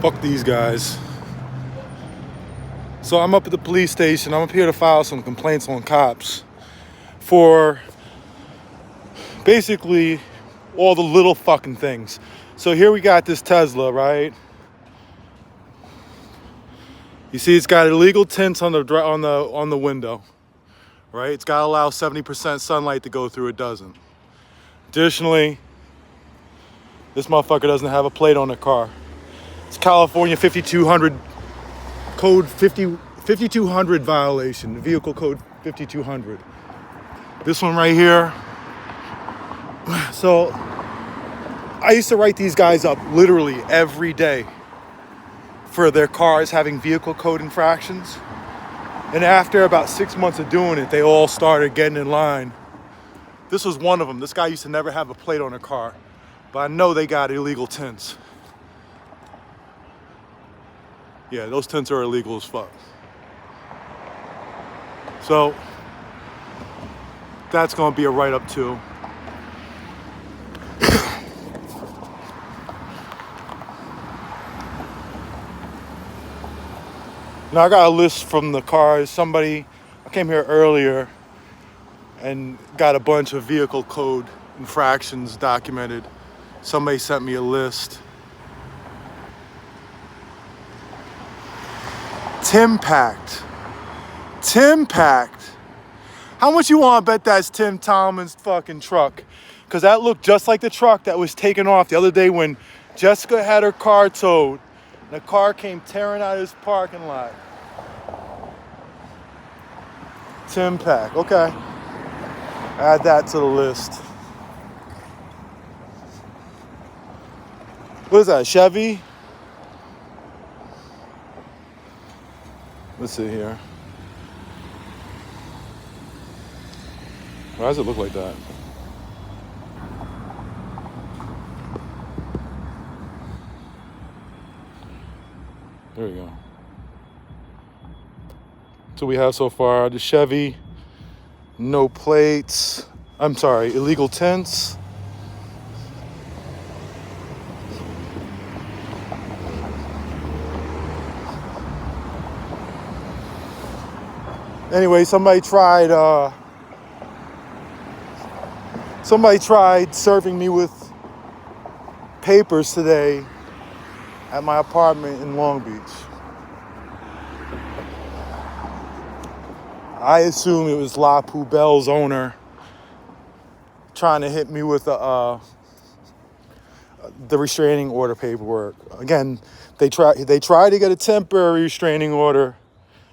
Fuck these guys. So I'm up at the police station. I'm up here to file some complaints on cops for basically all the little fucking things. So here we got this Tesla, right? You see, it's got illegal tints on the window, right? It's got to allow 70% sunlight to go through. It doesn't. Additionally, this motherfucker doesn't have a plate on the car. It's California 5200 code 5200 violation, vehicle code 5200. This one right here. So I used to write these guys up literally every day for their cars having vehicle code infractions. And after about 6 months of doing it, they all started getting in line. This was one of them. This guy used to never have a plate on a car, but I know they got illegal tints. Yeah, those tints are illegal as fuck. So that's gonna be a write-up too. Now I got a list from the cars. I came here earlier and got a bunch of vehicle code infractions documented. Somebody sent me a list. Timpact. How much you want to bet that's Tim Tallman's fucking truck? Because that looked just like the truck that was taken off the other day when Jessica had her car towed. And the car came tearing out of his parking lot. Timpact, okay. Add that to the list. What is that, Chevy? Let's see here. Why does it look like that? There we go. So we have so far the Chevy, no plates. I'm sorry, illegal tints. Anyway, somebody tried serving me with papers today at my apartment in Long Beach. I assume it was La Poubelle's owner trying to hit me with the restraining order paperwork. Again, they tried to get a temporary restraining order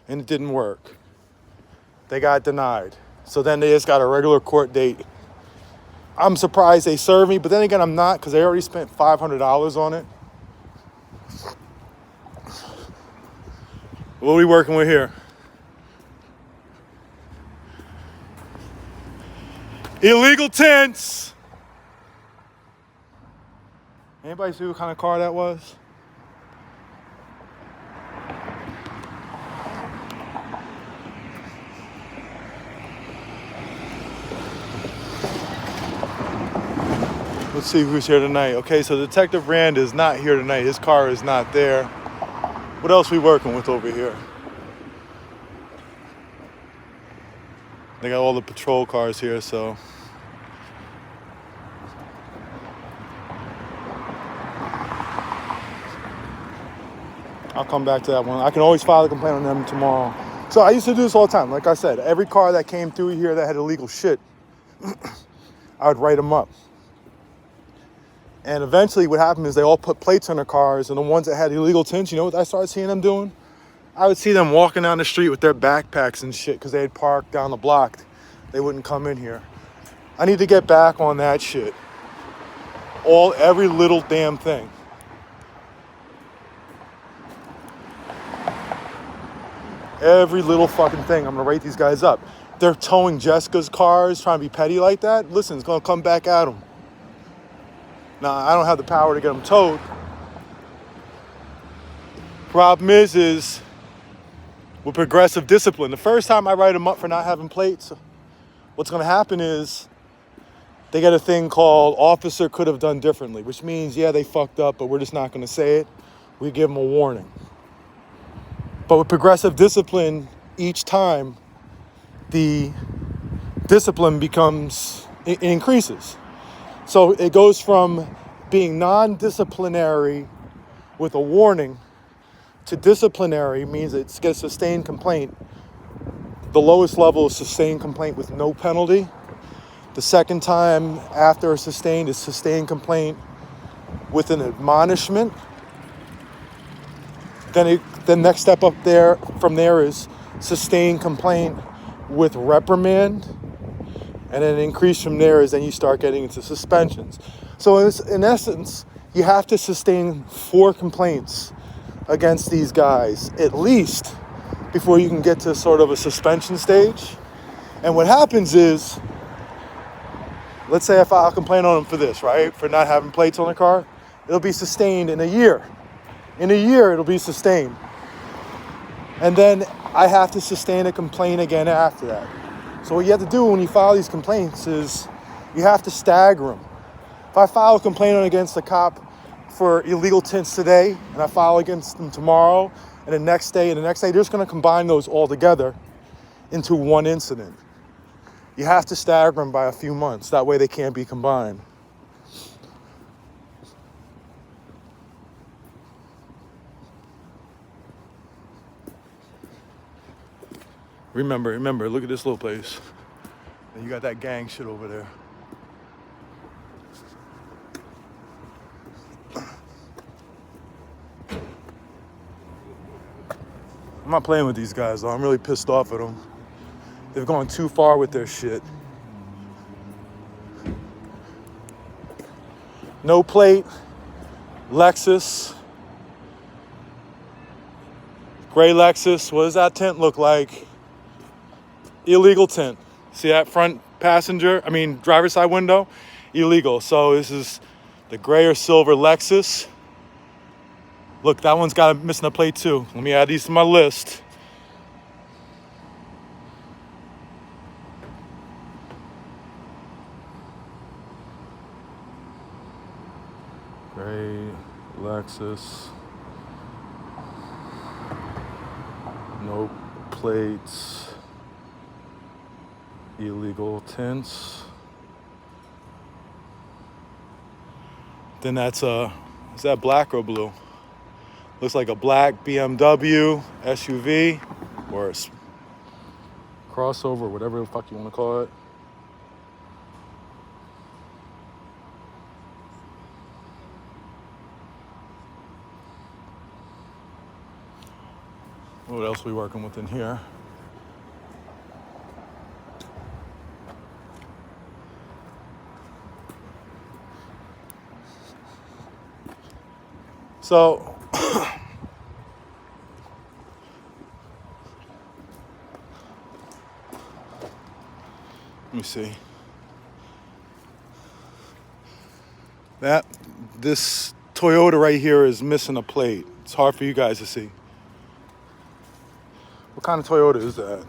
and it didn't work. They got denied. So then they just got a regular court date. I'm surprised they served me, but then again, I'm not, because they already spent $500 on it. What are we working with here? Illegal tints. Anybody see what kind of car that was? Let's see who's here tonight. Okay, so Detective Rand is not here tonight. His car is not there. What else we working with over here? They got all the patrol cars here, so. I'll come back to that one. I can always file a complaint on them tomorrow. So I used to do this all the time. Like I said, every car that came through here that had illegal shit, I would write them up. And eventually what happened is they all put plates on their cars, and the ones that had illegal tints, you know what I started seeing them doing? I would see them walking down the street with their backpacks and shit because they had parked down the block. They wouldn't come in here. I need to get back on that shit. Every little damn thing. Every little fucking thing. I'm gonna rate these guys up. They're towing Jessica's cars, trying to be petty like that. Listen, it's gonna come back at them. Now, I don't have the power to get them towed. Problem is with progressive discipline, the first time I write them up for not having plates, what's going to happen is they get a thing called officer could have done differently, which means, yeah, they fucked up, but we're just not going to say it. we give them a warning. But with progressive discipline, each time the discipline it increases. So it goes from being non-disciplinary with a warning to disciplinary, means it gets sustained complaint. The lowest level is sustained complaint with no penalty. The second time after a sustained is sustained complaint with an admonishment. Then the next step up there from there is sustained complaint with reprimand. And then an increase from there is then you start getting into suspensions. So in essence, you have to sustain 4 complaints against these guys, at least, before you can get to sort of a suspension stage. And what happens is, let's say I file a complaint on them for this, right? For not having plates on the car. It'll be sustained in a year. In a year, it'll be sustained. And then I have to sustain a complaint again after that. So what you have to do when you file these complaints is you have to stagger them. If I file a complaint against a cop for illegal tints today, and I file against them tomorrow, and the next day, they're just going to combine those all together into one incident. You have to stagger them by a few months. That way they can't be combined. Remember, look at this little place. And you got that gang shit over there. I'm not playing with these guys though. I'm really pissed off at them. They've gone too far with their shit. No plate, Lexus, gray Lexus. What does that tint look like? Illegal tint. See that front driver's side window? Illegal. So this is the gray or silver Lexus. Look, that one's missing a plate too. Let me add these to my list. Gray Lexus. No plates. Illegal tints. Then is that black or blue? Looks like a black BMW SUV or a crossover, whatever the fuck you want to call it. What else are we working with in here? So, let me see. This Toyota right here is missing a plate. It's hard for you guys to see. What kind of Toyota is that?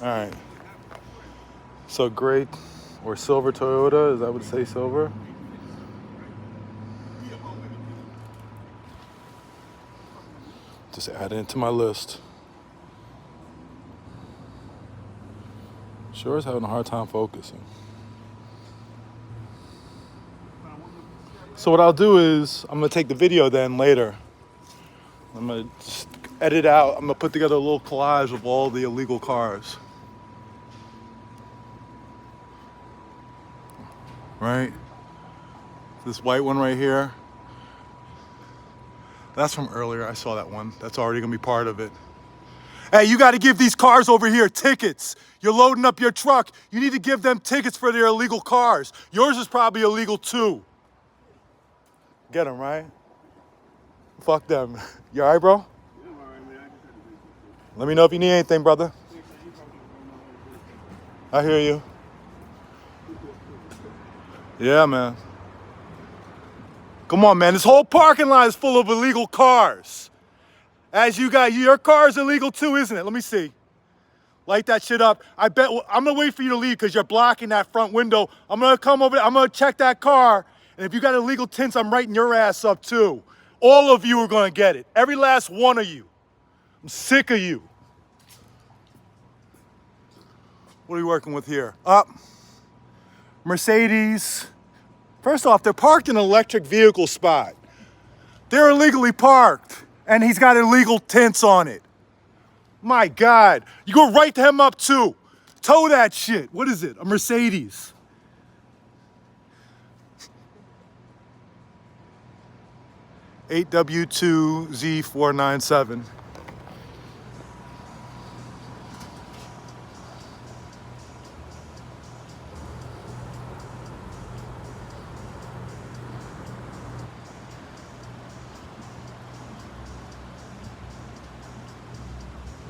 All right. So gray or silver Toyota, is that what it say, silver? Just add it into my list. Sure is having a hard time focusing. So what I'll do is, I'm gonna take the video then later. I'm gonna just edit out, I'm gonna put together a little collage of all the illegal cars. Right? This white one right here. That's from earlier, I saw that one. That's already gonna be part of it. Hey, you gotta give these cars over here tickets. You're loading up your truck. You need to give them tickets for their illegal cars. Yours is probably illegal too. Get them, right? Fuck them. You all right, bro? Yeah, I'm all right, man. Let me know if you need anything, brother. I hear you. Yeah, man. Come on, man. This whole parking lot is full of illegal cars. As you got, your car is illegal too, isn't it? Let me see. Light that shit up. I bet I'm gonna wait for you to leave because you're blocking that front window. I'm gonna come over, I'm gonna check that car. And if you got illegal tints, I'm writing your ass up too. All of you are gonna get it. Every last one of you. I'm sick of you. What are we working with here? Mercedes. First off, they're parked in an electric vehicle spot. They're illegally parked, and he's got illegal tints on it. My God, you go write him up too. Tow that shit. What is it? A Mercedes. (8W2Z497).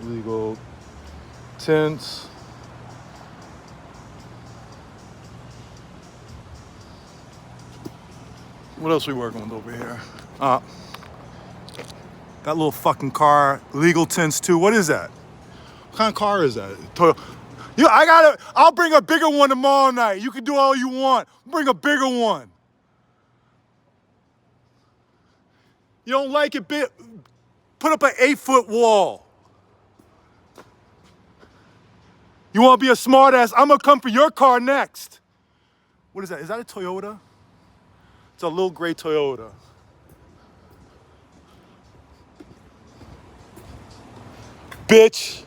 Illegal tints. What else are we working with over here? That little fucking car, legal tints too. What is that? What kind of car is that? I'll bring a bigger one tomorrow night. You can do all you want. Bring a bigger one. You don't like it, put up an 8-foot wall. You want to be a smart ass? I'm gonna come for your car next. What is that? Is that a Toyota? It's a little gray Toyota. Bitch.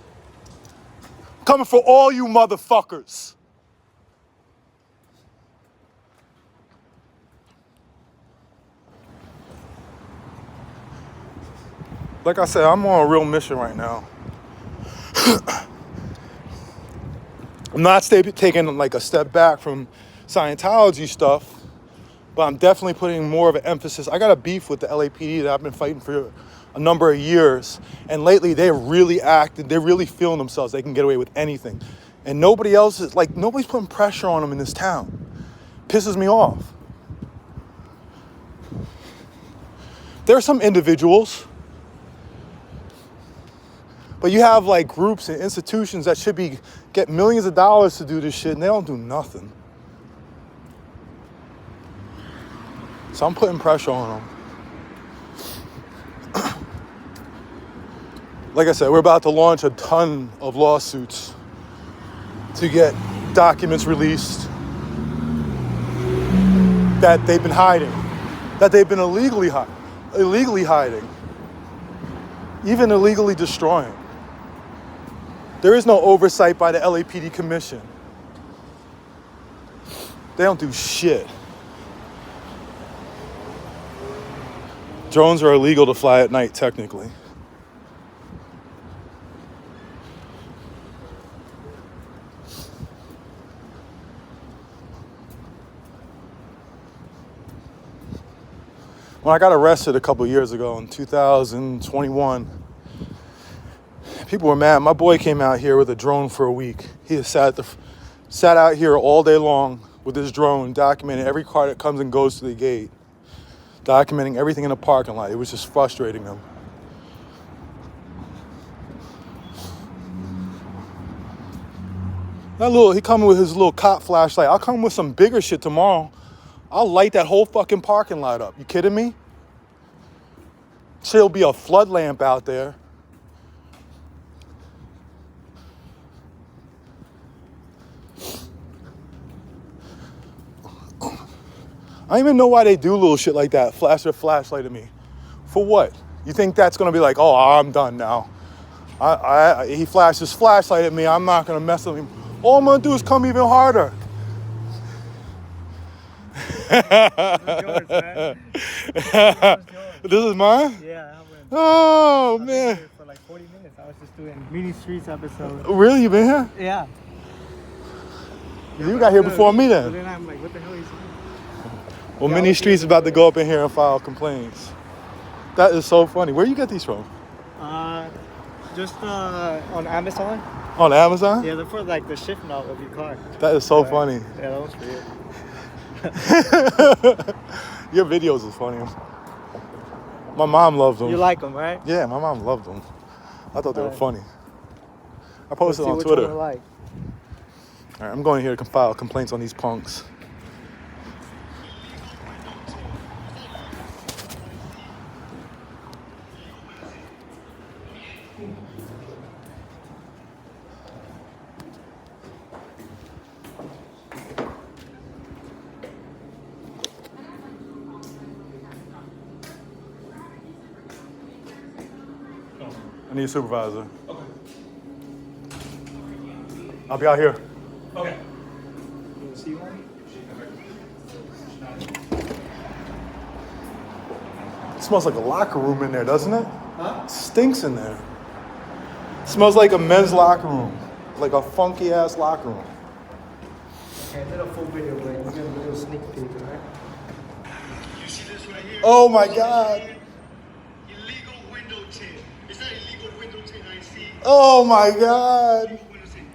Coming for all you motherfuckers. Like I said, I'm on a real mission right now. I'm not taking like a step back from Scientology stuff, but I'm definitely putting more of an emphasis. I got a beef with the LAPD that I've been fighting for a number of years, and lately they're really feeling themselves. They can get away with anything, and nobody's putting pressure on them in this town. Pisses me off. There are some individuals, but you have like groups and institutions that should get millions of dollars to do this shit, and they don't do nothing. So I'm putting pressure on them. Like I said, we're about to launch a ton of lawsuits to get documents released that they've been hiding, that they've been illegally hiding, even illegally destroying. There is no oversight by the LAPD Commission. They don't do shit. Drones are illegal to fly at night, technically. When I got arrested a couple years ago in 2021, people were mad. My boy came out here with a drone for a week. He has sat out here all day long with this drone, documenting every car that comes and goes to the gate, documenting everything in the parking lot. It was just frustrating him. He coming with his little cop flashlight. I'll come with some bigger shit tomorrow. I'll light that whole fucking parking lot up. You kidding me? Shit'll be a flood lamp out there. I don't even know why they do little shit like that. Flash their flashlight at me. For what? You think that's gonna be like, oh, I'm done now. He flashed his flashlight at me. I'm not gonna mess with him. All I'm gonna do is come even harder. Yours, man. This is mine? Yeah, I went. Oh, I've man. been here for like 40 minutes. I was just doing mini streets episode. Really? You been here? Yeah. You got here before me But then. then I'm like, what the hell is he? Well, Yeah, Mini Street's about to go up in here and file complaints. That is so funny. Where you get these from? Just on Amazon. On Amazon? Yeah, they're for like the shift knob of your car. That is so funny. Yeah, that was weird. Your videos is funny. My mom loves them. You like them, right? Yeah, my mom loved them. I thought they were funny. I posted on Let's see Twitter. which one I like. All right, I'm going here to file complaints on these punks. I need a supervisor. Okay. I'll be out here. Okay. You see one? It smells like a locker room in there, doesn't it? Huh? It stinks in there. It smells like a men's locker room. Like a funky ass locker room. Okay, little full video, but you get a little sneak peek, right? You see this right here? Oh my God. Illegal window tint. Is that illegal window tint I see? Oh my God. Window tint.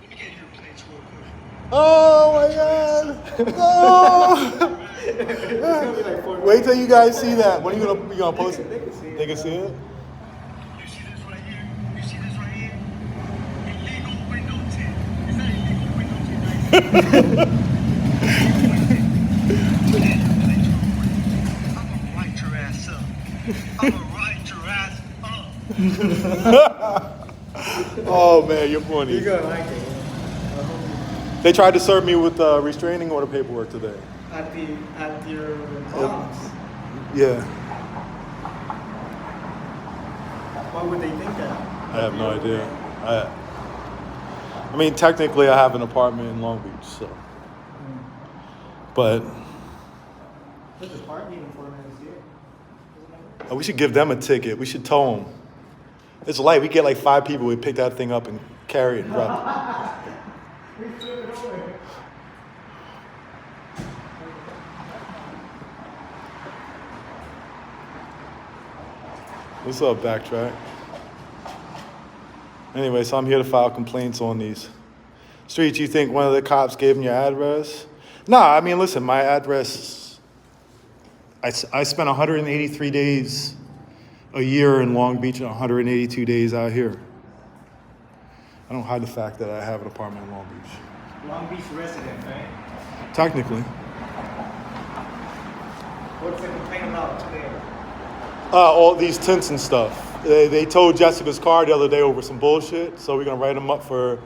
Let me get your plates real quick. Oh my God. Oh. Wait till you guys see that. When are you gonna post it? They can see it. They can see it? You see this right here? You see this right here? Illegal window tint. Is that illegal window tint I see? I'm gonna write your ass up. I'm gonna write your ass up. Oh man, you're funny. You're gonna like it. They tried to serve me with restraining order paperwork today. At your box. Yeah, Why would they think that? I have no idea. I mean, technically, I have an apartment in Long Beach, so. But There's a parking uniform here. we should give them a ticket. We should tow them. It's light. We get like 5 people. We pick that thing up and carry it and drop it. We flip it over. What's up, Backtrack? Anyway, so I'm here to file complaints on these streets. You think one of the cops gave them your address? Nah, I mean, listen, my address, I spent 183 days a year in Long Beach and 182 days out here. I don't hide the fact that I have an apartment in Long Beach. Long Beach resident, right? Technically. What's the complaint about today? All these tints and stuff. They towed Jessica's car the other day over some bullshit, so we're gonna write them up for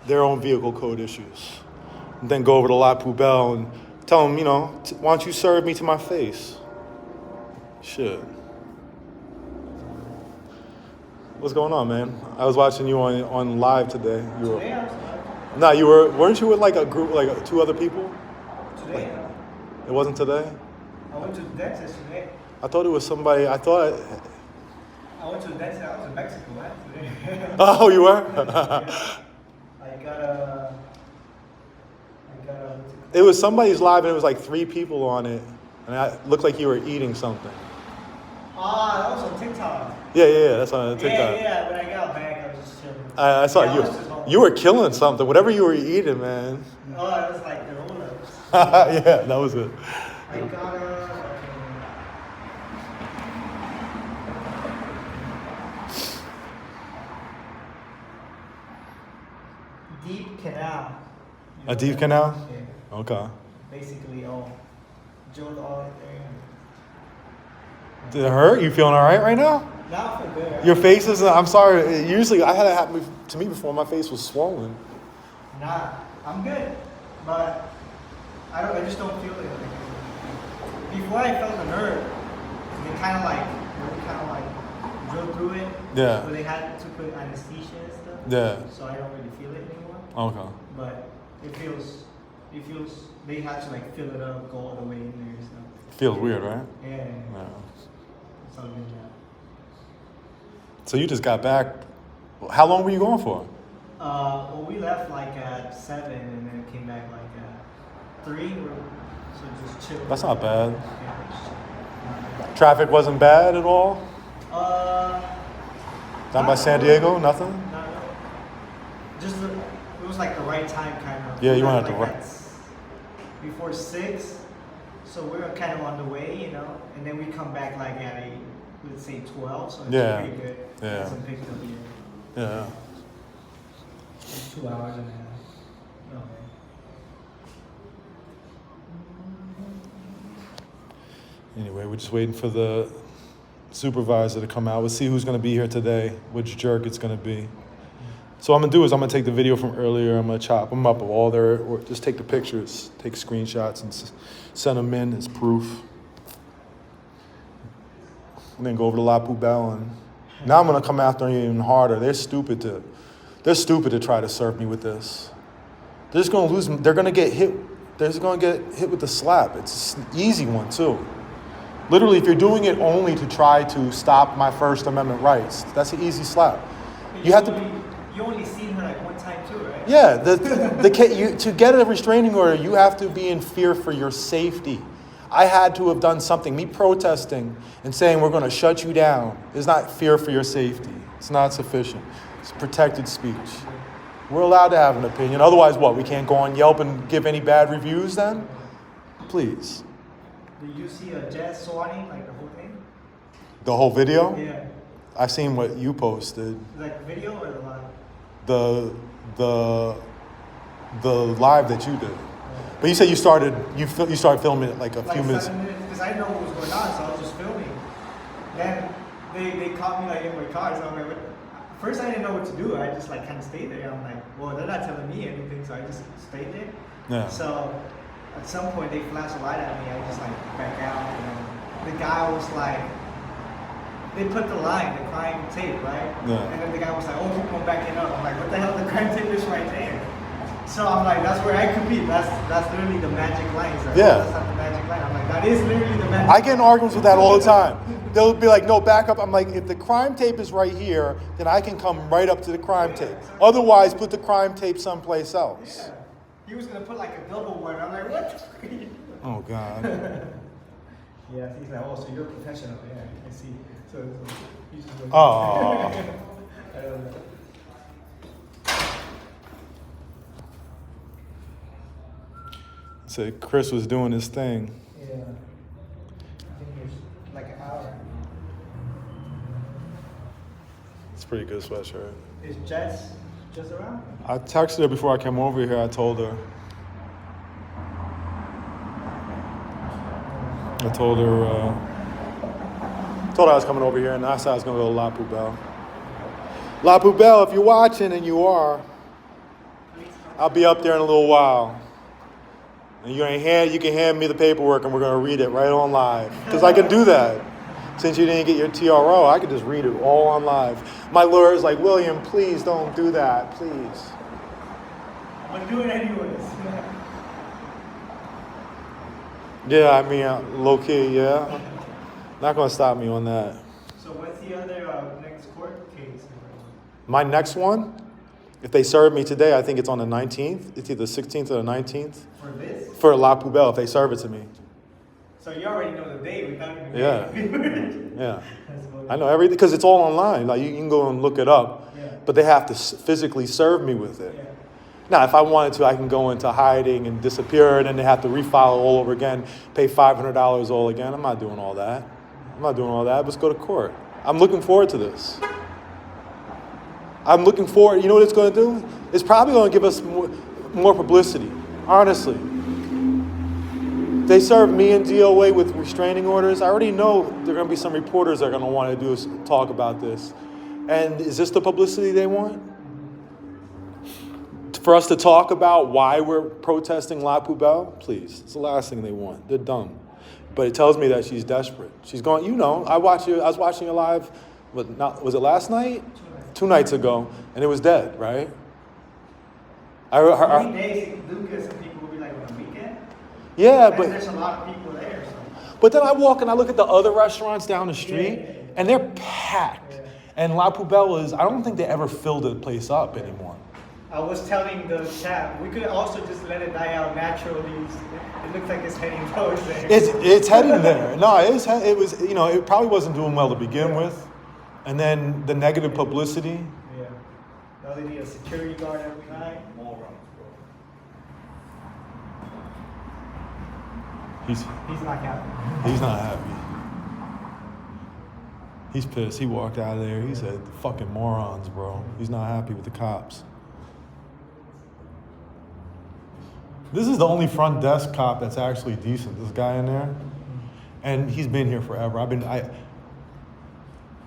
their own vehicle code issues. And then go over to La Poubelle and tell them, why don't you serve me to my face? Shit. What's going on, man? I was watching you on live today. Today I was Nah, weren't you with like a group, like 2 other people? Today? It wasn't today? I went to the dentist today. I thought it was somebody, I went to the dentist. I was in Mexico, man, today. Oh, you were? I got a. It was somebody's live and it was like 3 people on it. And it looked like you were eating something. Ah, that was on TikTok. Yeah, that's on TikTok. Yeah. When I got back, I was just chilling. I saw Yeah, I was just home. you were killing something, whatever you were eating, man. Oh, it was like the roll-ups. Yeah, that was it. I got a. Deep canal. A deep canal? Yeah. Okay. Basically, drilled all in there. Did it hurt? You feeling all right now? Now I feel good. Your face is, I'm sorry, usually I had it happen to me before, my face was swollen. Nah, I'm good, but I just don't feel it. Before I felt the nerve, they kind of like drilled through it. Yeah. But they had to put anesthesia and stuff. Yeah. So I don't really feel it anymore. Okay. But it feels, they had to like fill it up, go all the way in there and stuff. Feels weird, right? Yeah. Yeah. It's all good now. So you just got back. How long were you going for? Well, we left like at 7 and then came back like at 3. So just chill. That's not bad. Yeah, just chill. Traffic wasn't bad at all? Down by San Diego? Nothing? No. Just it was like the right time kind of. Yeah, you We went left, at the like, right- before 6, so we were kind of on the way, and then we come back like at let's say 12, so it's Yeah. pretty good. Yeah. Some picked up here. Yeah. 2 hours and a half. No, man. Anyway, we're just waiting for the supervisor to come out. We'll see who's going to be here today, which jerk it's going to be. So what I'm going to do is I'm going to take the video from earlier. I'm going to chop them up of all their, or just take the pictures, take screenshots, and send them in as proof. And then go over to La Poubelle. And now I'm going to come after them even harder. They're stupid to try to serve me with this. They're just going to lose. They're going to get hit. They're just going to get hit with the slap. It's an easy one, too. Literally, if you're doing it only to try to stop my First Amendment rights, that's an easy slap. You have to. You only seen her like one time too, right? Yeah, to get a restraining order, you have to be in fear for your safety. I had to have done something. Me protesting and saying we're going to shut you down is not fear for your safety. It's not sufficient. It's protected speech. We're allowed to have an opinion. Otherwise, what? We can't go on Yelp and give any bad reviews then? Please. Did you see a jet swatting, like the whole thing? The whole video? Yeah. I've seen what you posted. Like the video or the live? The live that you did. But you said you started filming it like a few minutes. 7 minutes, because I didn't know what was going on, so I was just filming. Then they caught me like in my car, so I'm like, what? First I didn't know what to do. I just like kind of stayed there. I'm like, well, they're not telling me anything, so I just stayed there. Yeah. So at some point they flashed a light at me. I just like back out, and the guy was like, they put the line, the crime tape, right? Yeah. And then the guy was like, oh, keep on backing up. I'm like, what the hell? The crime tape is right there. So I'm like, that's where I compete. That's literally the magic line. Like, Yeah. That's not the magic line. I'm like, that is literally the magic I get in arguments with that all the time. They'll be like, no, back up. I'm like, if the crime tape is right here, then I can come right up to the crime tape. Otherwise, put the crime tape someplace else. Yeah. He was going to put like a double one. I'm like, what the fuck are you doing? Oh, God. Yeah, he's like, oh, so you're a professional. Yeah, I see. So he's just like, Oh. I don't know. So Chris was doing his thing. Yeah. I think it's like an hour. It's a pretty good sweatshirt. Is Jess just around? I texted her before I came over here. I told her I was coming over here, and I said I was going to go to La Poubelle. La Poubelle, if you're watching, and you are, I'll be up there in a little while. And you can hand me the paperwork, and we're going to read it right on live. Because I can do that. Since you didn't get your TRO, I could just read it all on live. My lawyer's like, William, please don't do that, please. I'm gonna do it anyways. Yeah, I mean, low key, yeah. Not going to stop me on that. So what's the other next court case? My next one, if they serve me today, I think it's on the 19th. It's either the 16th or the 19th. For this? For La Poubelle, if they serve it to me. So you already know the date without even Yeah. I know everything, because it's all online. Like, you can go and look it up. Yeah. But they have to physically serve me with it. Yeah. Now, if I wanted to, I can go into hiding and disappear, and then they have to refile all over again, pay $500 all again. I'm not doing all that. Let's go to court. I'm looking forward to this. I'm looking forward. You know what it's going to do? It's probably going to give us more publicity, honestly. They serve me and DOA with restraining orders. I already know there are going to be some reporters that are going to want to talk about this. And is this the publicity they want? For us to talk about why we're protesting La Poubelle? Please. It's the last thing they want. They're dumb. But it tells me that she's desperate. She's going, I was watching you live, was it last night? 2 nights ago, and it was dead, right? 3 days, Lucas and people will be like on the weekend. Yeah, And but there's a lot of people there. So. But then I walk and I look at the other restaurants down the street, Yeah. and they're packed. Yeah. And La Poubelle I don't think they ever filled the place up anymore. I was telling the chat, we could also just let it die out naturally. It looks like it's heading towards there. It's heading there. No, it was, it probably wasn't doing well to begin with. And then the negative publicity. Yeah. Now they need a security guard every night. He's not happy. He's not happy. He's pissed. He walked out of there. He said, fucking morons, bro. He's not happy with the cops. This is the only front desk cop that's actually decent. This guy in there, and he's been here forever.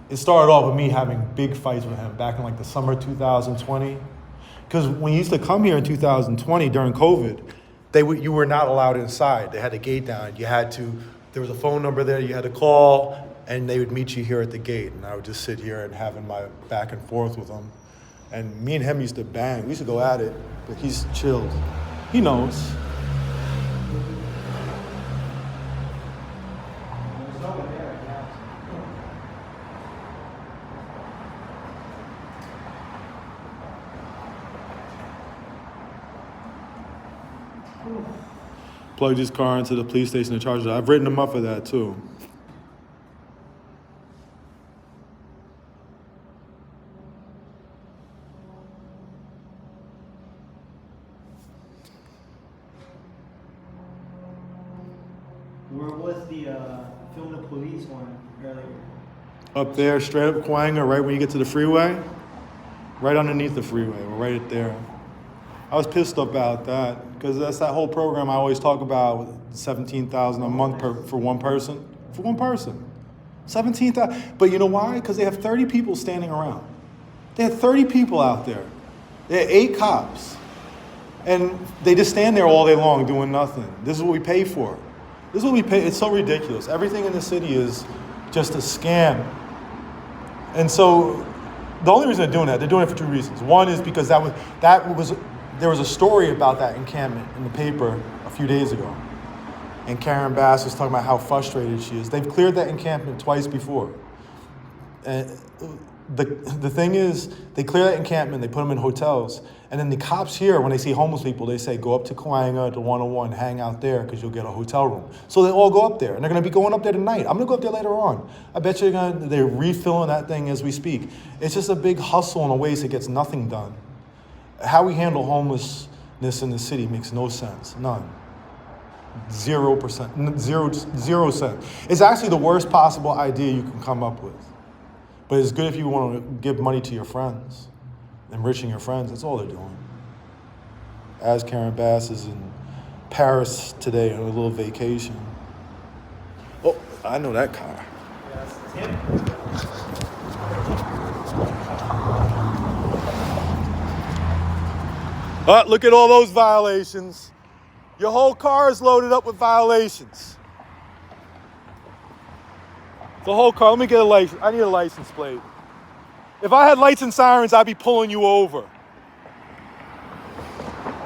It started off with me having big fights with him back in like the summer 2020, because when you used to come here in 2020 during COVID, you were not allowed inside. They had the gate down. There was a phone number there. You had to call, and they would meet you here at the gate. And I would just sit here and having my back and forth with him. And me and him used to bang. We used to go at it, but he's chilled. He knows. There's no one there right now. Plugged his car into the police station and charged it. I've written him up for that too. Where was the film the police one earlier? Up there, straight up Kwanga, right when you get to the freeway. Right underneath the freeway, we're right there. I was pissed about that, because that's that whole program I always talk about, $17,000 a month for one person. For one person. 17,000. But you know why? Because they have 30 people standing around. They had 30 people out there. They had 8 cops. And they just stand there all day long doing nothing. This is what we pay for. This is what we pay. It's so ridiculous. Everything in the city is just a scam. And so the only reason they're doing it for 2 reasons. One is because there was a story about that encampment in the paper a few days ago. And Karen Bass was talking about how frustrated she is. They've cleared that encampment twice before. And the thing is, they clear that encampment, they put them in hotels, and then the cops here, when they see homeless people, they say, go up to Kawanga, to 101, hang out there, because you'll get a hotel room. So they all go up there, and they're going to be going up there tonight. I'm going to go up there later on. I bet they're refilling that thing as we speak. It's just a big hustle in a ways that gets nothing done. How we handle homelessness in the city makes no sense, none. 0%, zero cents. It's actually the worst possible idea you can come up with. But it's good if you want to give money to your friends, enriching your friends. That's all they're doing. As Karen Bass is in Paris today on a little vacation. Oh, I know that car. Yes, it's him. Oh, look at all those violations. Your whole car is loaded up with violations. The whole car. Let me get a license. I need a license plate. If I had lights and sirens, I'd be pulling you over.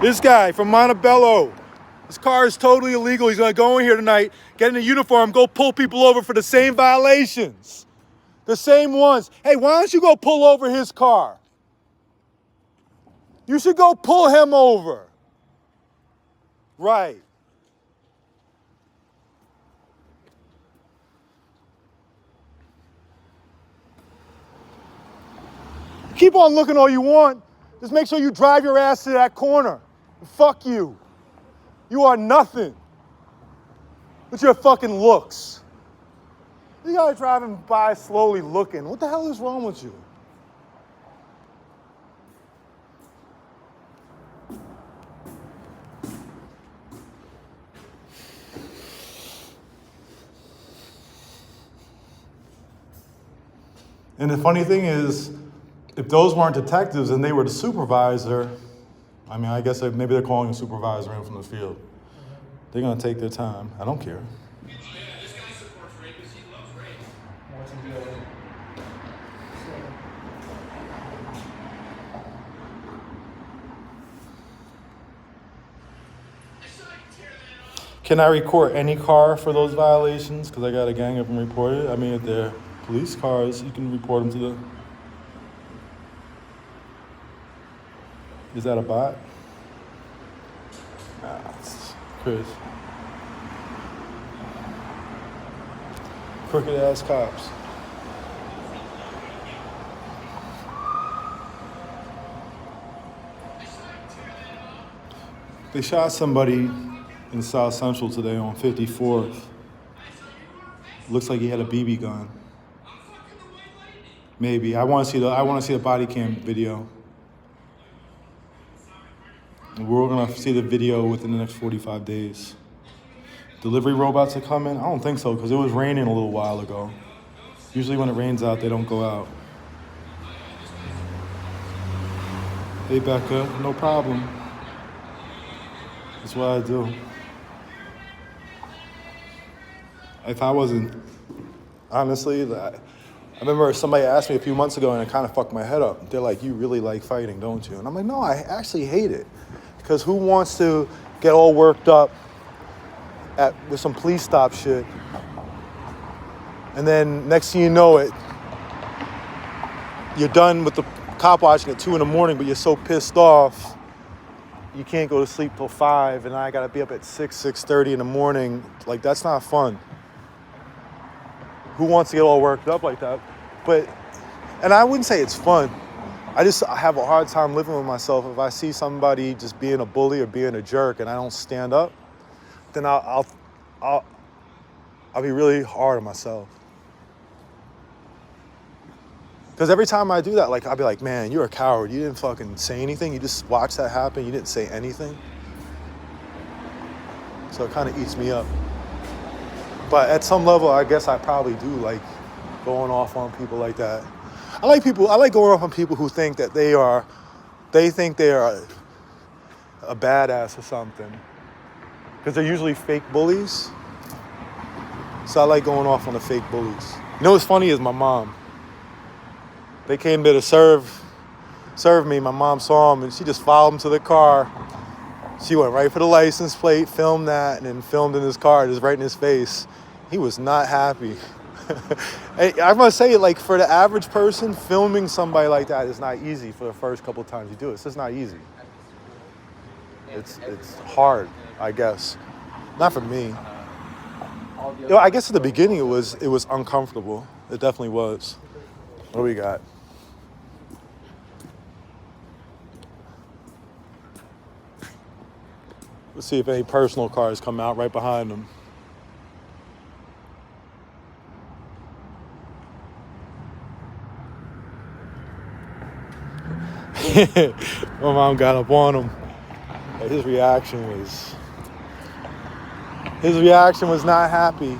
This guy from Montebello. His car is totally illegal. He's going to go in here tonight, get in a uniform, go pull people over for the same violations. The same ones. Hey, why don't you go pull over his car? You should go pull him over. Right. Keep on looking all you want. Just make sure you drive your ass to that corner. Fuck you. You are nothing. With your fucking looks. You guys driving by slowly looking. What the hell is wrong with you? And the funny thing is, if those weren't detectives and they were the supervisor, I mean, I guess maybe they're calling a supervisor in from the field. They're gonna take their time. I don't care. Yeah, this guy supports rapists. He loves rape. What's he doing? I saw you tear that off. Can I record any car for those violations? Because I got a gang of them reported. I mean, if they're police cars, you can report them to the... Is that a bot? Nah, it's Chris. Crooked ass cops. They shot somebody in South Central today on 54th. Looks like he had a BB gun. Maybe. I want to see the body cam video. We're gonna see the video within the next 45 days. Delivery robots are coming? I don't think so, because it was raining a little while ago. Usually when it rains out, they don't go out. Hey, Becca, no problem. That's what I do. If I wasn't, honestly, I remember somebody asked me a few months ago and it kind of fucked my head up. They're like, you really like fighting, don't you? And I'm like, no, I actually hate it. Because who wants to get all worked up with some police stop shit? And then next thing you know it, you're done with the cop watching at 2 a.m, but you're so pissed off, you can't go to sleep till 5, and I gotta be up at 6:30 in the morning. Like, that's not fun. Who wants to get all worked up like that? And I wouldn't say it's fun. I have a hard time living with myself. If I see somebody just being a bully or being a jerk and I don't stand up, then I'll be really hard on myself. Because every time I do that, like, I'll be like, man, you're a coward. You didn't fucking say anything. You just watched that happen. You didn't say anything. So it kind of eats me up. But at some level, I guess I probably do like going off on people like that. I like going off on people who think that they think they are a badass or something. Because they're usually fake bullies. So I like going off on the fake bullies. You know what's funny is my mom. They came there to serve me. My mom saw them and she just followed them to the car. She went right for the license plate, filmed that, and then filmed in his car, just right in his face. He was not happy. I must say, like, for the average person, filming somebody like that is not easy for the first couple of times you do it. It's just not easy. It's hard, I guess. Not for me. You know, I guess at the beginning it was uncomfortable. It definitely was. What do we got? Let's see if any personal cars come out right behind them. My mom got up on him. His reaction was not happy.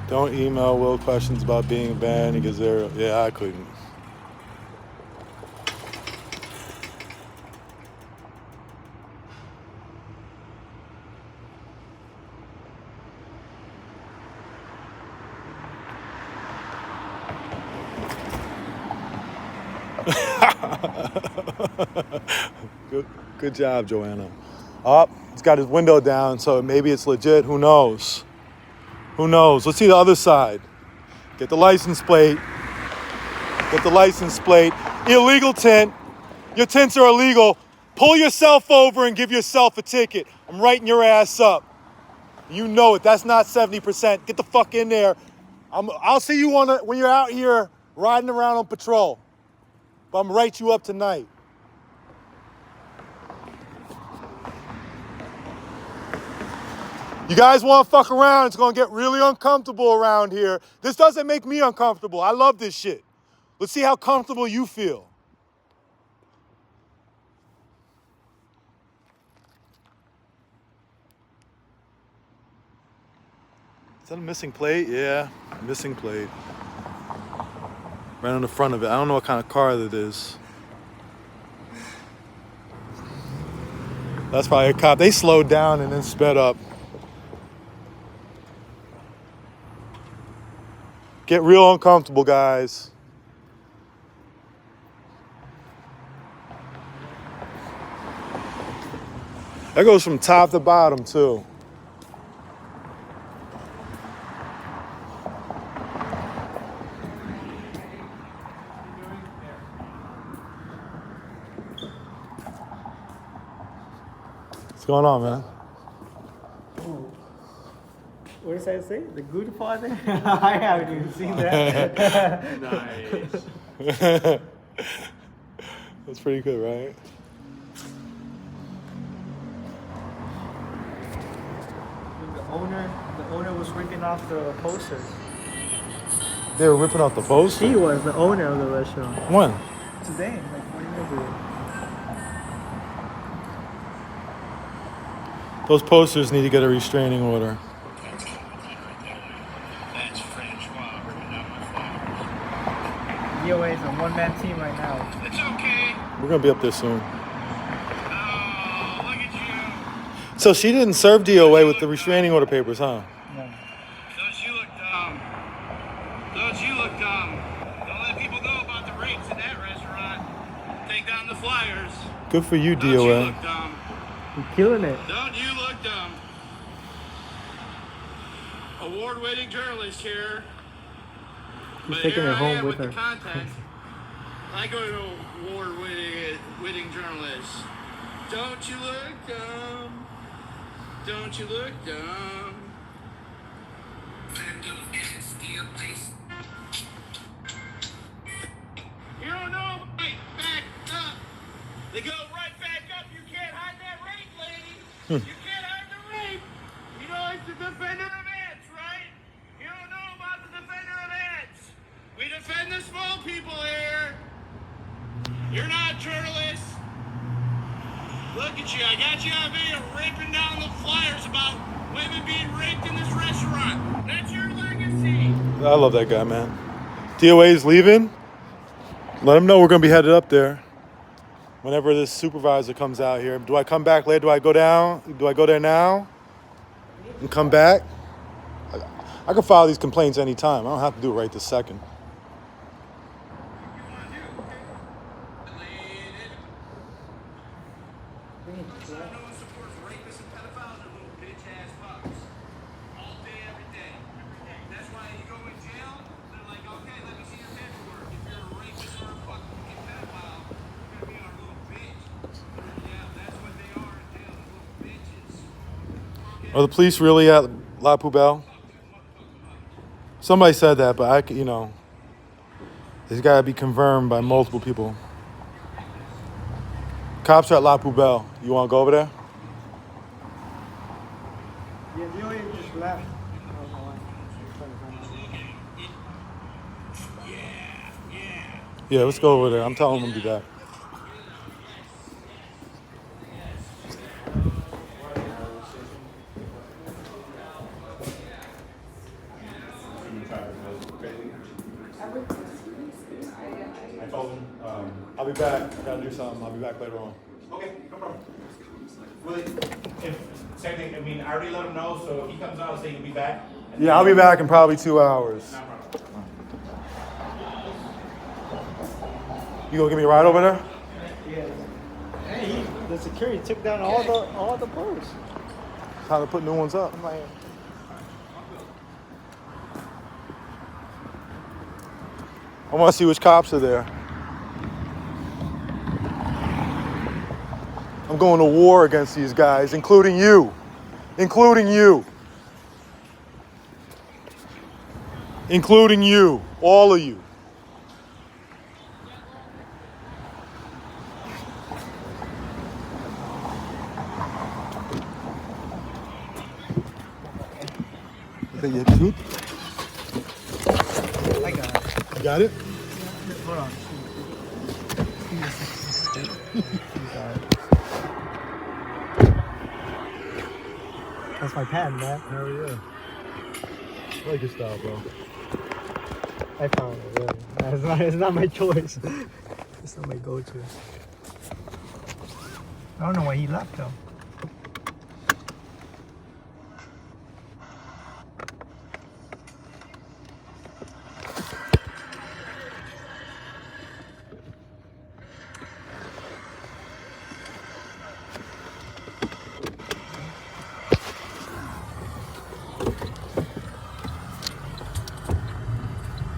Don't email Will questions about being banned because yeah, I couldn't. Good job, Joanna. He's got his window down, so maybe it's legit. Who knows? Who knows? Let's see the other side. Get the license plate. Get the license plate. Illegal tint. Your tints are illegal. Pull yourself over and give yourself a ticket. I'm writing your ass up. You know it. That's not 70%. Get the fuck in there. I'll see you when you're out here riding around on patrol. But I'm gonna write you up tonight. You guys want to fuck around, it's going to get really uncomfortable around here. This doesn't make me uncomfortable. I love this shit. Let's see how comfortable you feel. Is that a missing plate? Yeah, missing plate. Right on the front of it. I don't know what kind of car that is. That's probably a cop. They slowed down and then sped up. Get real uncomfortable, guys. That goes from top to bottom, too. What's going on, man? Where's does that say? The Good Father? I haven't even seen that. Nice. That's pretty good, right? The owner was ripping off the posters. They were ripping off the post. He was the owner of the restaurant. When? Today, like 40 minutes ago. Those posters need to get a restraining order. That's Francois ripping out my flowers. DOA is a one-man team right now. It's okay. We're gonna be up there soon. Oh, look at you. So she didn't serve DOA with the restraining order papers, huh? No. Don't you look dumb? Don't you look dumb? Don't let people know about the rapes in that restaurant. Take down the flyers. Good for you, Don't you DOA. look dumb? You're killing it. Don't you look dumb? Award-winning journalist here. She's But taking here it I home am with the her. content. I go to award-winning journalists. Don't you look dumb? Don't you look dumb? You don't know, right? Back up. They go right back up. You can't hide that rape, lady. You can't hide the rape. You know it's the defender of ants, right? You don't know about the defender of ants. We defend the small people here. You're not journalists. Look at you. I got you on video ripping down the flyers about women being raped in this restaurant. That's your legacy. I love that guy, man. DOA's leaving. Let him know we're gonna be headed up there. Whenever this supervisor comes out here. Do I come back later? Do I go down? Do I go there now? And come back? I can file these complaints anytime. I don't have to do it right this second. Are the police really at La Poubelle? Somebody said that, but it's got to be confirmed by multiple people. Cops are at La Poubelle. You want to go over there? Yeah, DOA just left. Yeah, let's go over there. I'm telling them to be back. I told him, I'll be back. I gotta do something. I'll be back later on. Okay, no problem. Will it, same thing, I mean, I already let him know, so if he comes out and say he'll be back. Yeah, I'll be back in probably 2 hours. No problem. You gonna give me a ride over there? Yeah. Hey, the security took down all the posts. Time to put new ones up. I'm like, I want to see which cops are there. I'm going to war against these guys, including you. Including you. Including you. All of you. Is that your tooth? I got it. You got it? Hold on. That's my pen, man. Hell yeah. I like your style, bro. I found it, really. It's not my choice. It's not my go-to. I don't know why he left, though.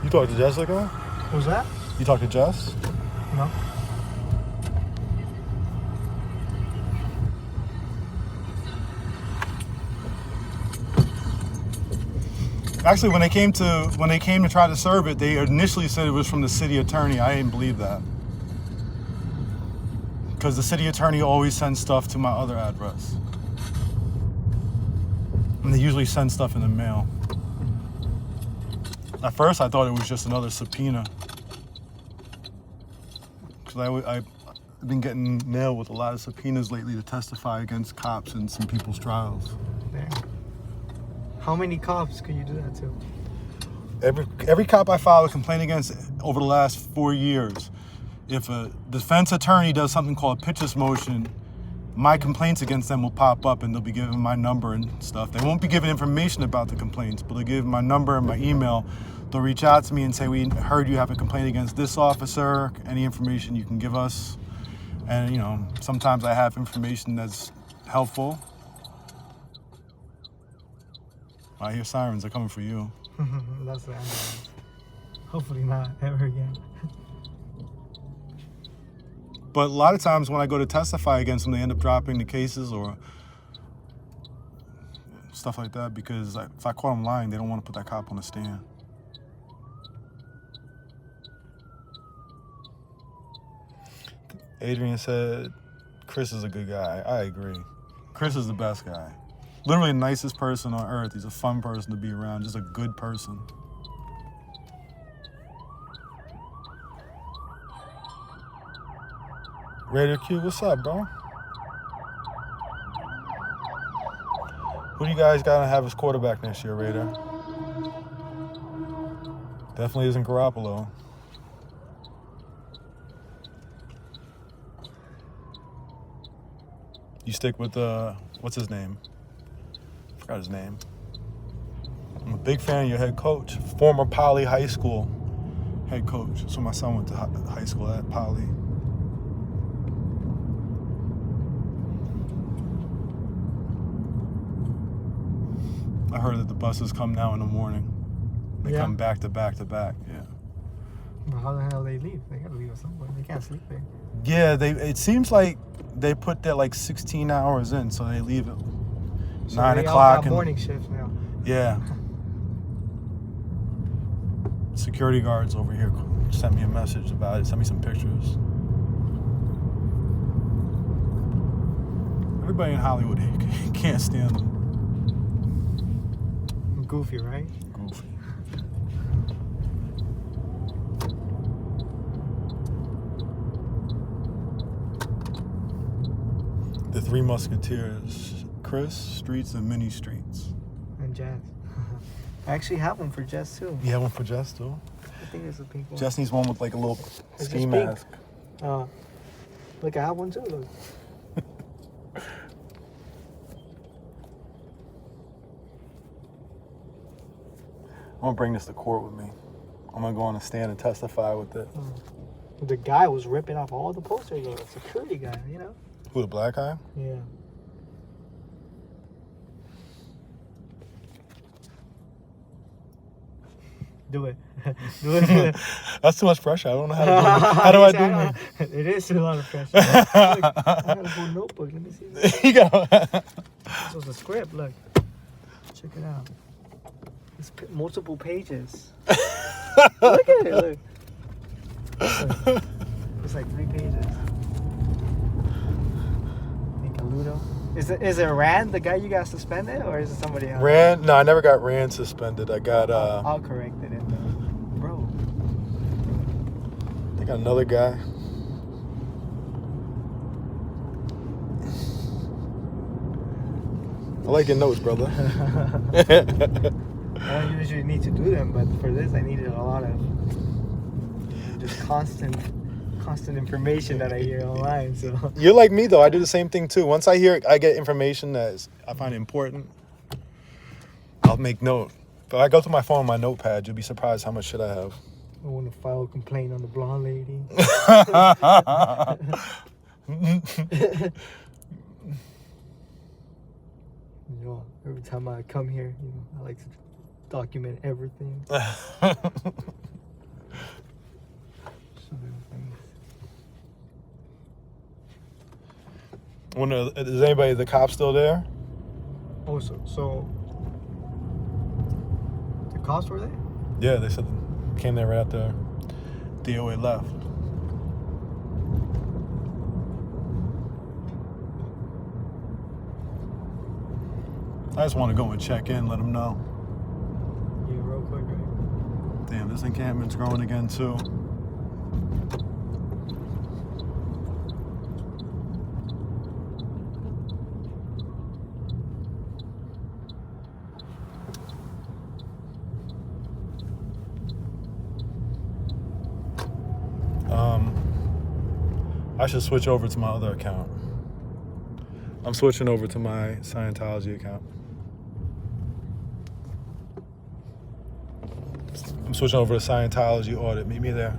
You talked to Jessica? Who's that? You talked to Jess? No. Actually, when they came to try to serve it, they initially said it was from the city attorney. I didn't believe that. Because the city attorney always sends stuff to my other address. And they usually send stuff in the mail. At first, I thought it was just another subpoena. Because I've been getting nailed with a lot of subpoenas lately to testify against cops in some people's trials. There. How many cops could you do that to? Every cop I filed a complaint against over the last 4 years, if a defense attorney does something called a pitches motion, my complaints against them will pop up and they'll be given my number and stuff. They won't be given information about the complaints, but they'll give my number and my email. They'll reach out to me and say, we heard you have a complaint against this officer, any information you can give us. And, you know, sometimes I have information that's helpful. I hear sirens, they're coming for you. That's the ambulance. Hopefully not ever again. But a lot of times when I go to testify against them, they end up dropping the cases or stuff like that because if I call them lying, they don't want to put that cop on the stand. Adrian said, Chris is a good guy. I agree. Chris is the best guy. Literally the nicest person on earth. He's a fun person to be around, just a good person. Raider Q, what's up, bro? Who do you guys got to have as quarterback next year, Raider? Definitely isn't Garoppolo. You stick with, what's his name? I forgot his name. I'm a big fan of your head coach, former Poly High School head coach. So my son went to high school at Poly. I heard that the buses come now in the morning. They come back to back to back, yeah. But how the hell they leave? They gotta leave somewhere. They can't sleep there. Yeah, it seems like they put that like 16 hours in, so they leave at 9 o'clock. Got morning shifts now. Yeah. Security guards over here sent me a message about it, sent me some pictures. Everybody in Hollywood can't stand them. Goofy, right? Goofy. The Three Musketeers, Chris, Streets, and Mini Streets. And Jess. I actually have one for Jess too. You have one for Jess too? I think it's a pink one. Jess needs one with like a little It's ski just pink. mask. Look, I have one too. Look. I'm gonna bring this to court with me. I'm gonna go on a stand and testify with it. The guy was ripping off all the posters of the security guy, you know? Who, the black guy? Yeah. Do it. Do it. That's too much pressure. I don't know how to do it. How do I do it? It is a lot of pressure. Look, I got a whole notebook. Let me see this. You got This was a script. Look. Check it out. It's multiple pages. Look at it. Look. It's like 3 pages. Ludo. Is it Rand, the guy you got suspended, or is it somebody else? Rand? No, I never got Rand suspended. I got I'll correct it in there. Bro. I got another guy. I like your notes, brother. I don't usually need to do them, but for this I needed a lot of just constant information that I hear online. So You're like me though. I do the same thing too. Once I get information that I find important, I'll make note. If I go to my phone, my notepad, you'll be surprised how much shit I have. I want to file a complaint on the blonde lady. You know, every time I come here, you know, I like to document everything. Is anybody, the cop still there? Oh, so the cops were there? Yeah, they said came there right after DOA left. I just want to go and check in, let them know. Yeah, real quick, right? Damn, this encampment's growing again too. I should switch over to my other account. I'm switching over to my Scientology account. I'm switching over to Scientology audit. Meet me there.